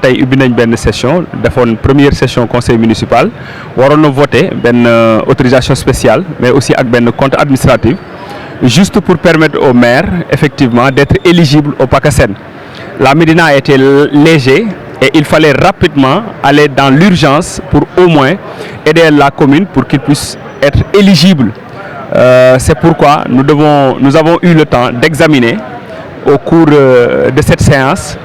tey ubbi nañ benn session defoon première session conseil municipal waroon na voter benn autorisation spéciale mais aussi ak benn compte administratif juste pour permettre au maire effectivement d'être éligible au PACASEN. La Médina était léger et il fallait rapidement aller dans l'urgence pour au moins aider la commune pour qu'il puisse être éligible. C'est pourquoi nous avons eu le temps d'examiner au cours de cette séance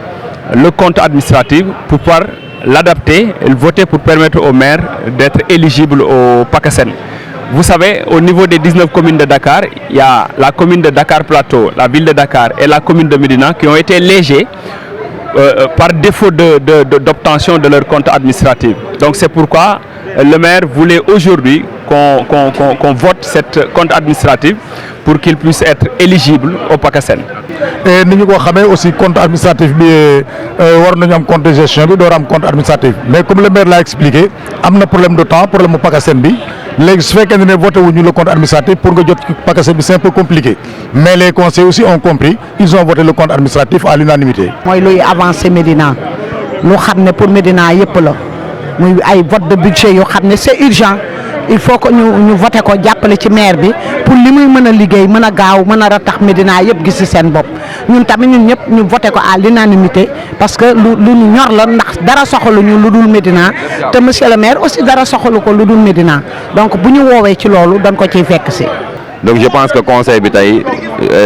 le compte administratif pour pouvoir l'adapter et le voter pour permettre au maire d'être éligible au PACASEN. Vous savez, au niveau des 19 communes de Dakar, il y a la commune de Dakar Plateau, la ville de Dakar et la commune de Médina qui ont été légers par défaut d'obtention de leur compte administratif. Donc c'est pourquoi le maire voulait aujourd'hui qu'on vote cette compte administratif pour qu'il puisse être éligible au PACASEN. Et nous avons aussi compte administratif, un compte de gestion, un compte administratif. Mais comme le maire l'a expliqué, il y a un problème de temps, problème au PACASEN. Les faits qu'on a voté le compte administratif pour que le PACASEN c'est un peu compliqué. Mais les conseils aussi ont compris, ils ont voté le compte administratif à l'unanimité. Moi, il y a avancé Médina. Nous savons pour Médina, il y a un vote de budget, c'est urgent. Il faut que nous votions ko jàppale ci maire bi pour li muy mën a liggéey mën a gaaw mën a ratax Médina yëpp gis ci seen bopp ñun tamit ñun ñëpp ñu voté ko à l'unanimité parce que lu ñu ñor la ndax dara soxaluñu lu dul Médina te monsieur le maire aussi dara soxalu ko lu dul Médina donc bu ñu woowee ci loolu dañ ko ciy fekk si. Donc je pense que le conseil bi tey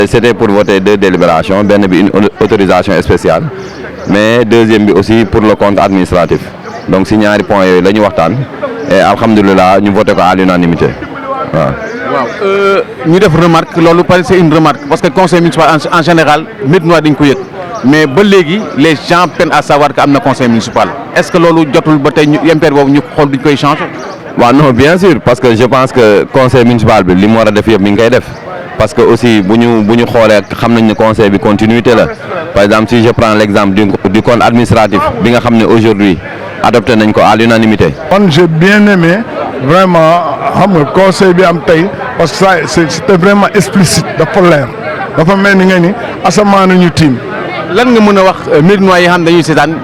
c'était pour voter deux délibérations benn bi une autorisation spéciale mais deuxième bi aussi pour le compte administratif donc si ñaari points yooyu la ñu waxtaan. Et alhamdulillah ñu voté ko à l'unanimité waaw ñu def remarque loolu c'est une remarque parce que le conseil municipal en général Médinois dañ ko yëg mais ba léegi les gens peinent à savoir que am na conseil municipal est-ce que loolu jotul ba tey ñu yempeer boobu ñu xool duñ koy changer. waaw non bien sûr parce que je pense que conseil municipal bi li mu war a def yëpp mi ngi koy def parce que aussi bu ñu xoolee xam nañ ne conseil bi continuité la par exemple si je prends l'exemple du compte administratif bi nga xam ne aujourd'hui adopté nañ ko à l'unanimité. J'ai bien aimé vraiment le conseil bi am tay parce que ça c'était vraiment explicite dafa leer dafa mel ni nga ni asamaan ñu tiim. lan nga mën a wax Médinois yi xam dañuy seetaan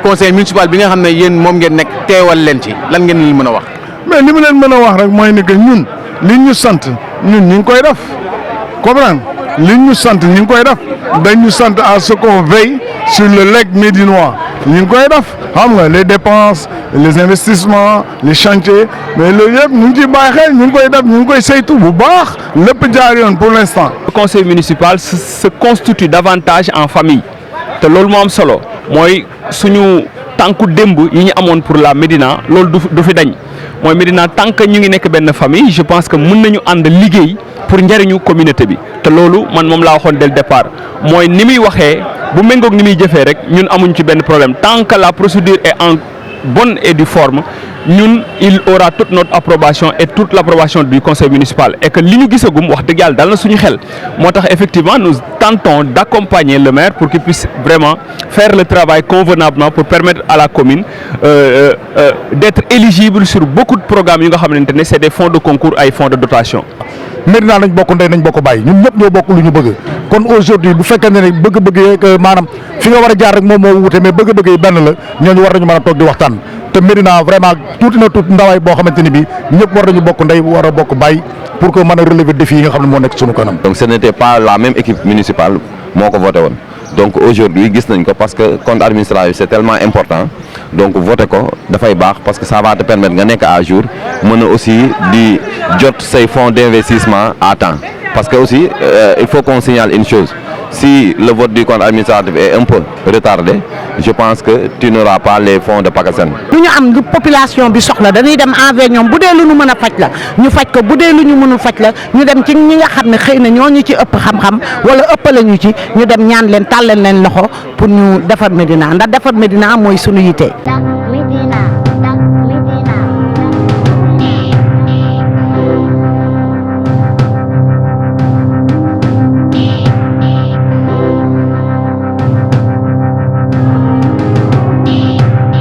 conseil municipal bi nga xam ne yéen moom ngeen nekk teewal leen ci lan ngeen leen mën a wax. mais li mu leen mën a wax rek mooy ni que ñun li ñu sant ñun ñu ngi koy def comprendre li ñu sant ñu ngi koy def dañu sant à ce qu'on veille sur le legs médinois ñu ngi koy def xam nga les dépenses les investissements les chantiers mais loolu yëpp ñu ngi ciy bàyyi xel ñu ngi koy def ñu ngi koy saytu bu baax lépp jaar yoon pour l'instant. Le conseil municipal se constitue davantage en famille te loolu moo am solo mooy suñu tànku démb yi ñu amoon pour la Médina loolu du fi dañ mooy Médina tant que ñu ngi nekk benn famille je pense que mën nañu ànd liggéey pour njëriñu communauté bi te loolu man moom laa waxoon dès le départ mooy ni muy waxee bu méngoog ni muy jëfee rek ñun amuñ ci benn problème tant que la procédure est en bonne et due forme ñun il aura toute notre approbation et toute l'approbation du conseil municipal et que li ñu gisagum wax dëgg yàlla dal na suñu xel moo tax effectivement nous tentons d'accompagner le maire pour qu'il puisse vraiment faire le travail convenablement pour permettre à la commune d'être éligible sur beaucoup de programmes yi nga xamante ne c'est des fonds de concours ay fonds de dotation. Médina nañ bokk ndey nañ bokk bàyyi ñun ñëpp ñoo bokk lu ñu bëgg kon aujourd'hui bu fekkee ne bëgg-bëgg yeeg maanaam fi nga war a jaar rek moom moo wute mais bëgg-bëgg yi benn la ñooñu war nañu mën a toog di waxtaan te Médina vraiment tuuti na tuuti ndawaay boo xamante ni bii ñëpp war nañu bokk ndey war a bokk bàyyi pour que mën a relever défi yi nga xam ne moo nekk sunu kanam. Donc ce n'était pas la même équipe municipale moo ko voté woon donc aujourd'hui gis nañ ko parce que compte administratif c'est tellement important donc voté ko dafay baax parce que ça va te permettre nga nekk à jour mën a aussi di jot say fonds d'investissement à temps parce que aussi il faut qu'on signale une chose si le vote du compte administratif est un peu retardé je pense que tu n'auras pas les fonds de PACASEN. lu ñu am lu population bi soxla dañuy dem envers ñoom bu dee lu ñu mën a faj la ñu faj ko bu dee lu ñu mënul faj la ñu dem ci ñi nga xam ne xëy na ñoo ñu ci ëpp xam-xam wala ëppale ñu ci ñu dem ñaan leen tàllal leen loxo pour ñu defar Médina ndax defar Médina mooy sunu yite.